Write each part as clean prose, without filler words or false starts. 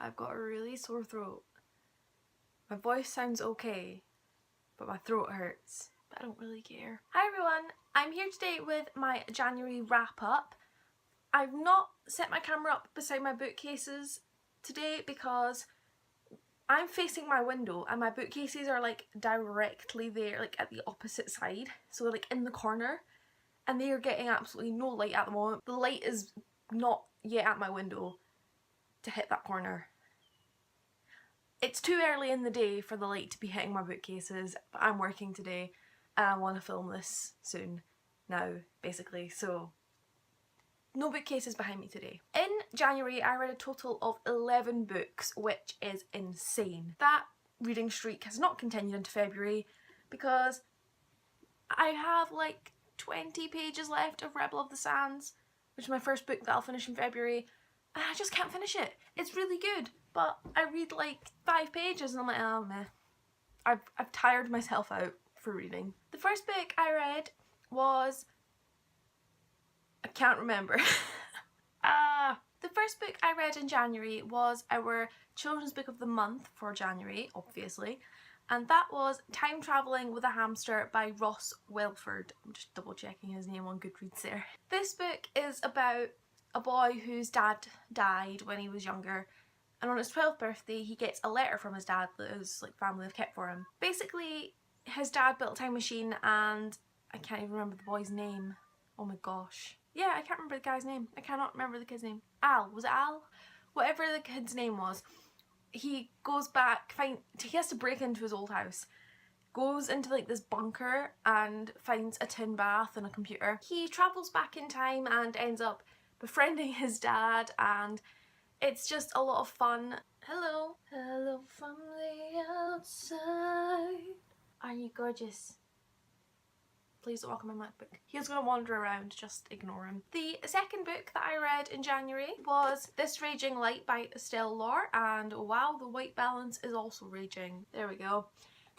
I've got a really sore throat. My voice sounds okay, but my throat hurts. But I don't really care. Hi everyone, I'm here today with my January wrap up. I've not set my camera up beside my bookcases today because I'm facing my window and my bookcases are like directly there, like at the opposite side, so like in the corner, and they are getting absolutely no light at the moment. The light is not yet at my window to hit that corner. It's too early in the day for the light to be hitting my bookcases, but I'm working today and I want to film this soon now, basically, so no bookcases behind me today. In January I read a total of 11 books, which is insane. That reading streak has not continued into February because I have like 20 pages left of Rebel of the Sands, which is my first book that I'll finish in February, and I just can't finish it. It's really good, but I read like 5 pages and I'm like, oh meh. I've tired myself out for reading. The first book I read was... I can't remember. The first book I read in January was our children's book of the month for January, obviously, and that was Time Travelling with a Hamster by Ross Welford. I'm just double checking his name on Goodreads there. This book is about a boy whose dad died when he was younger, and on his 12th birthday he gets a letter from his dad that his family have kept for him. Basically, his dad built a time machine and I can't even remember the boy's name. Oh my gosh. Yeah, I can't remember the guy's name. I cannot remember the kid's name. Al. Was it Al? Whatever the kid's name was. He goes back, he has to break into his old house. Goes into like this bunker and finds a tin bath and a computer. He travels back in time and ends up befriending his dad, and it's just a lot of fun. Hello. Hello from the outside. Are you gorgeous? Please don't walk on my MacBook. He's gonna wander around, just ignore him. The second book that I read in January was This Raging Light by Estelle Laure, and wow, the white balance is also raging. There we go.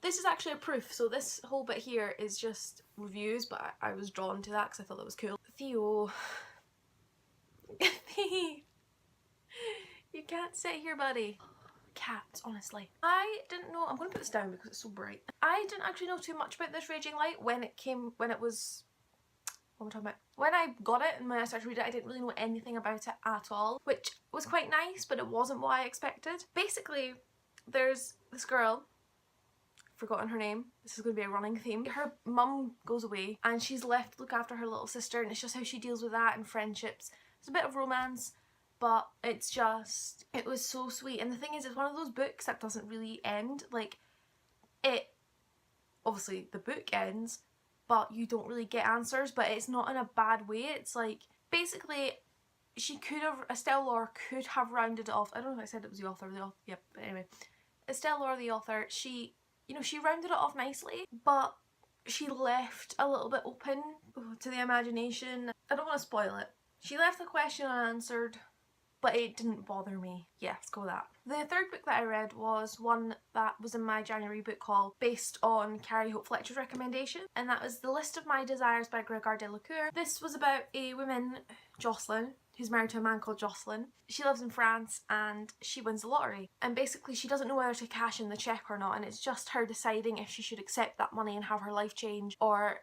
This is actually a proof, so this whole bit here is just reviews, but I was drawn to that because I thought that was cool. Theo. You can't sit here, buddy. Cats, honestly. I didn't know, I'm going to put this down because it's so bright. I didn't actually know too much about This Raging Light when I got it and when I started to read it. I didn't really know anything about it at all, which was quite nice, but it wasn't what I expected. Basically, there's this girl, forgotten her name, this is going to be a running theme. Her mum goes away and she's left to look after her little sister, and it's just how she deals with that and friendships. There's a bit of romance, but it's just, it was so sweet. And the thing is, it's one of those books that doesn't really end. Like, obviously the book ends, but you don't really get answers, but it's not in a bad way. It's like, basically, Estelle Laure could have rounded it off. I don't know if I said it was the author, yep, but anyway. Estelle Laure, the author, she rounded it off nicely, but she left a little bit open to the imagination. I don't want to spoil it. She left the question unanswered, but it didn't bother me. Yeah, let's go with that. The third book that I read was one that was in my January book haul based on Carrie Hope Fletcher's recommendation, and that was The List of My Desires by Gregor Delacour. This was about a woman, Jocelyn, who's married to a man called Jocelyn. She lives in France and she wins the lottery, and basically she doesn't know whether to cash in the cheque or not, and it's just her deciding if she should accept that money and have her life change, or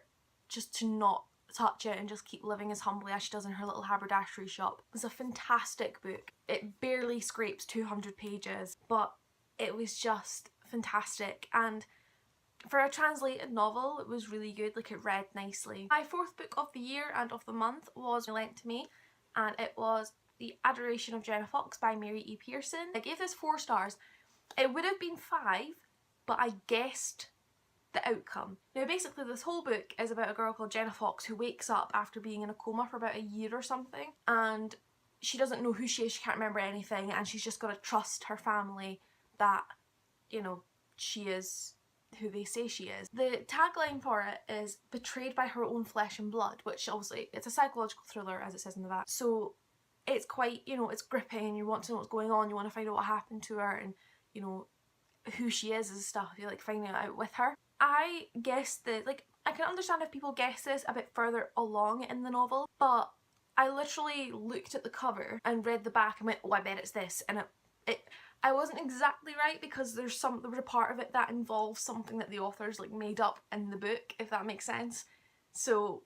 just to not touch it and just keep living as humbly as she does in her little haberdashery shop. It's a fantastic book. It barely scrapes 200 pages, but it was just fantastic, and for a translated novel it was really good. Like, it read nicely. My fourth book of the year and of the month was lent to me, and it was The Adoration of Jenna Fox by Mary E. Pearson. I gave this 4 stars. It would have been 5, but I guessed the outcome. Now basically this whole book is about a girl called Jenna Fox who wakes up after being in a coma for about a year or something, and she doesn't know who she is, she can't remember anything, and she's just got to trust her family that, you know, she is who they say she is. The tagline for it is betrayed by her own flesh and blood, which obviously it's a psychological thriller as it says in the back, so it's quite, you know, it's gripping and you want to know what's going on, you want to find out what happened to her and, you know, who she is and stuff. You like finding it out with her. I guessed that, like, I can understand if people guess this a bit further along in the novel, but I literally looked at the cover and read the back and went, oh, I bet it's this, and I wasn't exactly right because there was a part of it that involves something that the authors like made up in the book, if that makes sense. So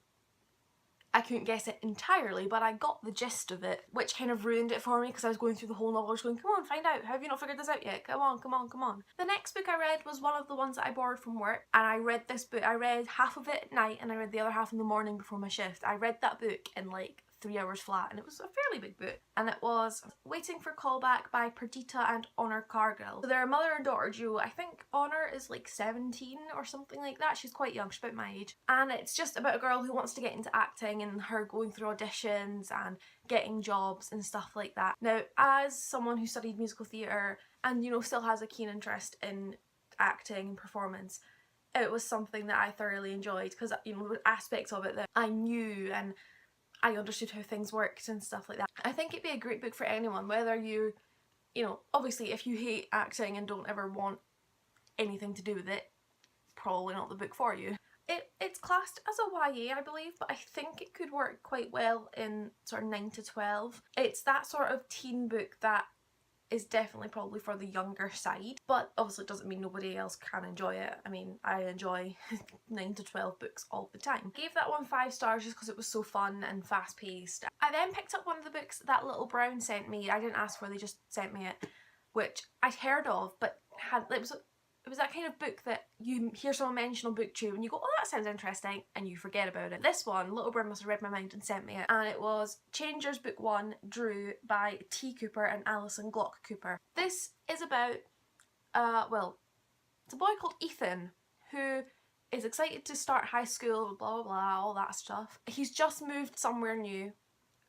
I couldn't guess it entirely, but I got the gist of it, which kind of ruined it for me because I was going through the whole novel just going, come on, find out, have you not figured this out yet? Come on, come on, come on. The next book I read was one of the ones that I borrowed from work, and I read this book. I read half of it at night and I read the other half in the morning before my shift. I read that book in like 3 hours flat, and it was a fairly big book, and it was Waiting for Callback by Perdita and Honor Cargill. So they're a mother and daughter duo. I think Honor is like 17 or something like that. She's quite young, she's about my age, and it's just about a girl who wants to get into acting and her going through auditions and getting jobs and stuff like that. Now, as someone who studied musical theatre and, you know, still has a keen interest in acting and performance, it was something that I thoroughly enjoyed because, you know, aspects of it that I knew and I understood how things worked and stuff like that. I think it'd be a great book for anyone, whether you know, obviously if you hate acting and don't ever want anything to do with it, probably not the book for you. It's classed as a YA, I believe, but I think it could work quite well in sort of 9 to 12. It's that sort of teen book that is definitely probably for the younger side, but obviously it doesn't mean nobody else can enjoy it. I mean, I enjoy 9 to 12 books all the time. I gave that one 5 stars just because it was so fun and fast paced. I then picked up one of the books that Little Brown sent me. I didn't ask for, they just sent me it, which I'd heard of, but it was that kind of book that you hear someone mention on BookTube and you go, oh, that sounds interesting, and you forget about it. This one, Little Brown must have read my mind and sent me it, and it was Changers Book 1, Drew by T. Cooper and Alison Glock Cooper. This is about, well, it's a boy called Ethan who is excited to start high school, blah, blah, blah, all that stuff. He's just moved somewhere new,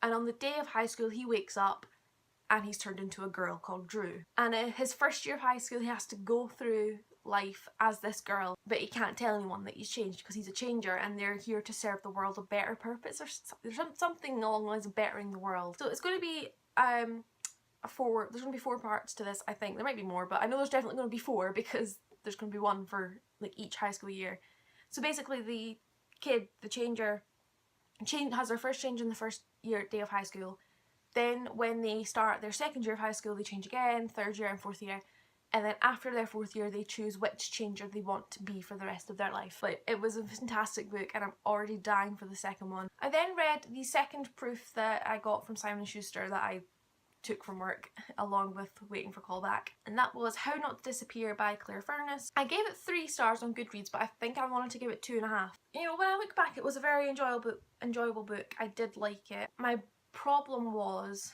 and on the day of high school he wakes up and he's turned into a girl called Drew. And in his first year of high school he has to go through life as this girl, but he can't tell anyone that he's changed because he's a changer, and they're here to serve the world a better purpose, or there's something along the lines of bettering the world. So it's going to be there's going to be 4 parts to this, I think. There might be more, but I know there's definitely going to be 4 because there's going to be one for like each high school year. So basically the kid, the changer, has their first change in the first day of high school. Then when they start their second year of high school, they change again, 3rd year and 4th year. And then after their 4th year, they choose which changer they want to be for the rest of their life. But it was a fantastic book, and I'm already dying for the second one. I then read the second proof that I got from Simon & Schuster that I took from work along with Waiting for Callback, and that was How Not to Disappear by Claire Furness. I gave it 3 stars on Goodreads, but I think I wanted to give it 2.5. You know, when I look back, it was a very enjoyable book. I did like it. My problem was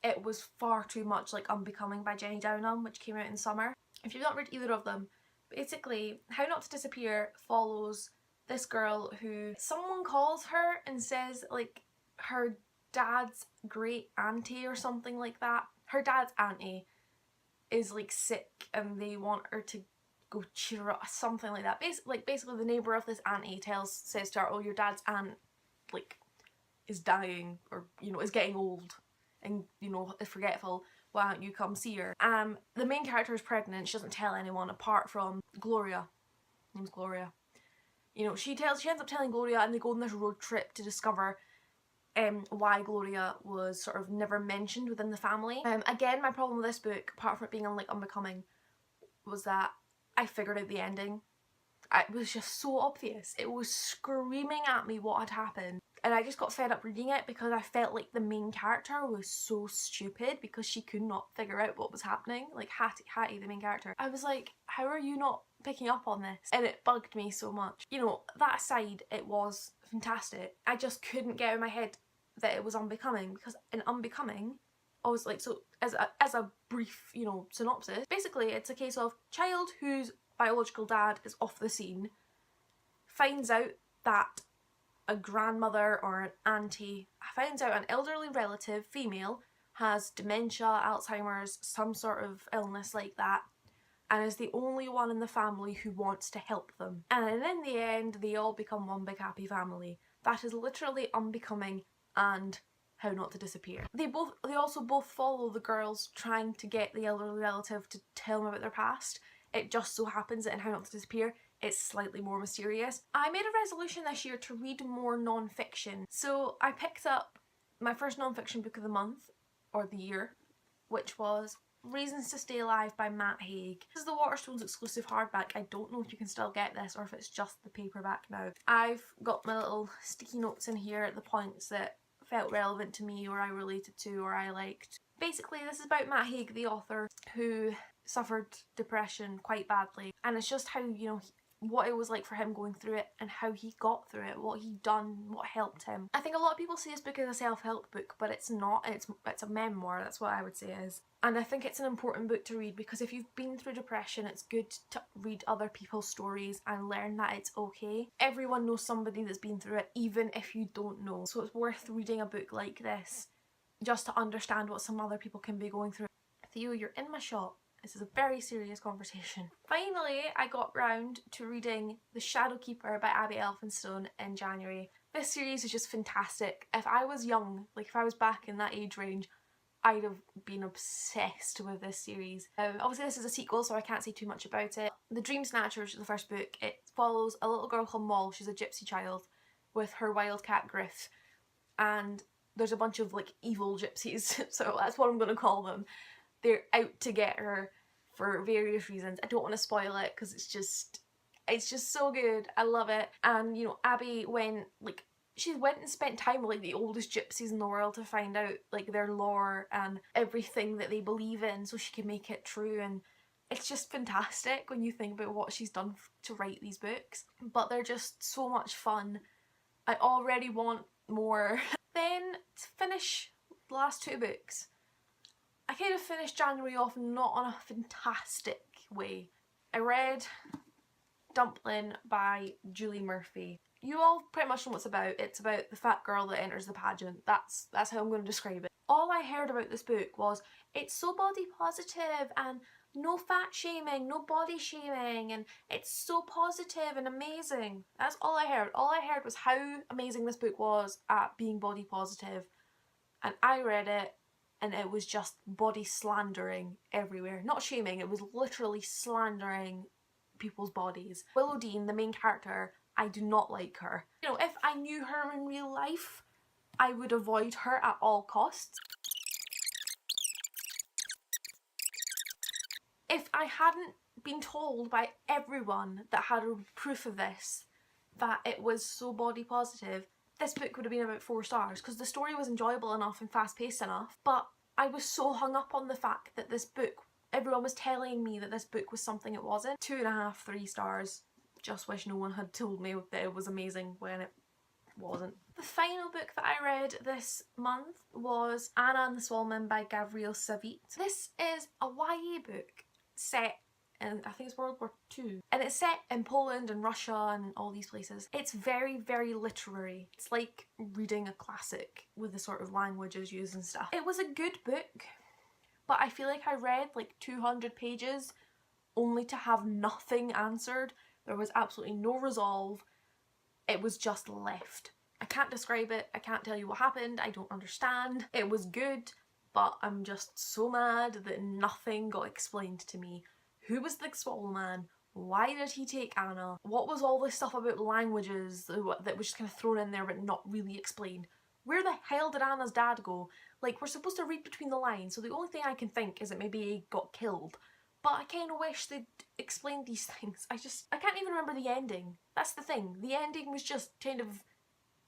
it was far too much like Unbecoming by Jenny Downham, which came out in summer. If you've not read either of them, basically How Not to Disappear follows this girl who someone calls her and says like her dad's great auntie or something like that. Her dad's auntie is like sick and they want her to go cheer her up, something like that. Basically the neighbour of this auntie says to her, oh, your dad's aunt like is dying, or you know, is getting old and, you know, is forgetful, why don't you come see her? The main character is pregnant. She doesn't tell anyone apart from Gloria. Her name's Gloria. You know, she ends up telling Gloria, and they go on this road trip to discover why Gloria was sort of never mentioned within the family. Again, my problem with this book, apart from it being like Unbecoming, was that I figured out the ending. It was just so obvious. It was screaming at me what had happened. And I just got fed up reading it because I felt like the main character was so stupid because she could not figure out what was happening. Like Hattie, the main character. I was like, how are you not picking up on this? And it bugged me so much. You know, that aside, it was fantastic. I just couldn't get out of my head that it was Unbecoming, because in Unbecoming, I was like, so as a brief, you know, synopsis, basically it's a case of child whose biological dad is off the scene finds out that a grandmother or an auntie finds out an elderly relative, female, has dementia, Alzheimer's, some sort of illness like that, and is the only one in the family who wants to help them. And in the end, they all become one big happy family. That is literally Unbecoming and How Not to Disappear. They also both follow the girls trying to get the elderly relative to tell them about their past. It just so happens that in How Not to Disappear, it's slightly more mysterious. I made a resolution this year to read more non-fiction. So I picked up my first non-fiction book of the month, or the year, which was Reasons to Stay Alive by Matt Haig. This is the Waterstones exclusive hardback. I don't know if you can still get this or if it's just the paperback now. I've got my little sticky notes in here at the points that felt relevant to me or I related to or I liked. Basically, this is about Matt Haig, the author, who suffered depression quite badly, and it's just how, you know, what it was like for him going through it and how he got through it, what he'd done, what helped him. I think a lot of people see this book as a self-help book, but it's not. It's a memoir, that's what I would say it is. And I think it's an important book to read because if you've been through depression, it's good to read other people's stories and learn that it's okay. Everyone knows somebody that's been through it, even if you don't know. So it's worth reading a book like this just to understand what some other people can be going through. Theo, you're in my shop. This is a very serious conversation. Finally, I got round to reading The Shadowkeeper by Abby Elphinstone in January. This series is just fantastic. If I was young, like if I was back in that age range, I'd have been obsessed with this series. Obviously this is a sequel, so I can't say too much about it. The Dream Snatcher, which is the first book, it follows a little girl called Moll. She's a gypsy child with her wildcat Griff, and there's a bunch of like evil gypsies, so that's what I'm going to call them. They're out to get her for various reasons. I don't want to spoil it because it's just so good. I love it. And you know, Abby went and spent time with like the oldest gypsies in the world to find out like their lore and everything that they believe in so she can make it true, and it's just fantastic when you think about what she's done to write these books. But they're just so much fun. I already want more. Then to finish the last two books, I kind of finished January off not on a fantastic way. I read Dumpling by Julie Murphy. You all pretty much know what it's about. It's about the fat girl that enters the pageant. That's how I'm going to describe it. All I heard about this book was it's so body positive and no fat shaming, no body shaming, and it's so positive and amazing. That's all I heard. All I heard was how amazing this book was at being body positive, and I read it and it was just body slandering everywhere. Not shaming, it was literally slandering people's bodies. Willow Dean, the main character, I do not like her. You know, if I knew her in real life, I would avoid her at all costs. If I hadn't been told by everyone that had proof of this that it was so body positive, this book would have been about 4 stars because the story was enjoyable enough and fast paced enough, but I was so hung up on the fact that this book, everyone was telling me that this book was something it wasn't. 2.5, 3 stars. Just wish no one had told me that it was amazing when it wasn't. The final book that I read this month was Anna and the Swallowman by Gabrielle Savit. This is a YA book set in, I think it's World War II, and it's set in Poland and Russia and all these places. It's very, very literary. It's like reading a classic with the sort of languages used and stuff. It was a good book, but I feel like I read like 200 pages only to have nothing answered. There was absolutely no resolve. It was just left. I can't describe it. I can't tell you what happened. I don't understand. It was good, but I'm just so mad that nothing got explained to me. Who was the Swallow Man? Why did he take Anna? What was all this stuff about languages that was just kind of thrown in there but not really explained? Where the hell did Anna's dad go? Like, we're supposed to read between the lines, so the only thing I can think is that maybe he got killed. But I kind of wish they'd explained these things. I can't even remember the ending. That's the thing. The ending was just kind of,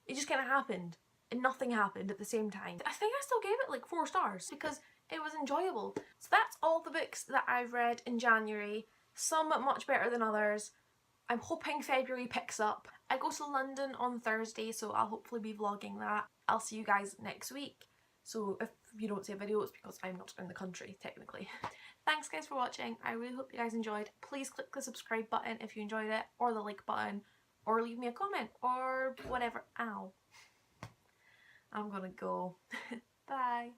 it just kind of happened. And nothing happened at the same time. I think I still gave it like 4 stars because it was enjoyable. So that's all the books that I've read in January. Some much better than others. I'm hoping February picks up. I go to London on Thursday, so I'll hopefully be vlogging that. I'll see you guys next week. So if you don't see a video, it's because I'm not in the country, technically. Thanks guys for watching. I really hope you guys enjoyed. Please click the subscribe button if you enjoyed it, or the like button, or leave me a comment, or whatever. Ow. I'm gonna go. Bye.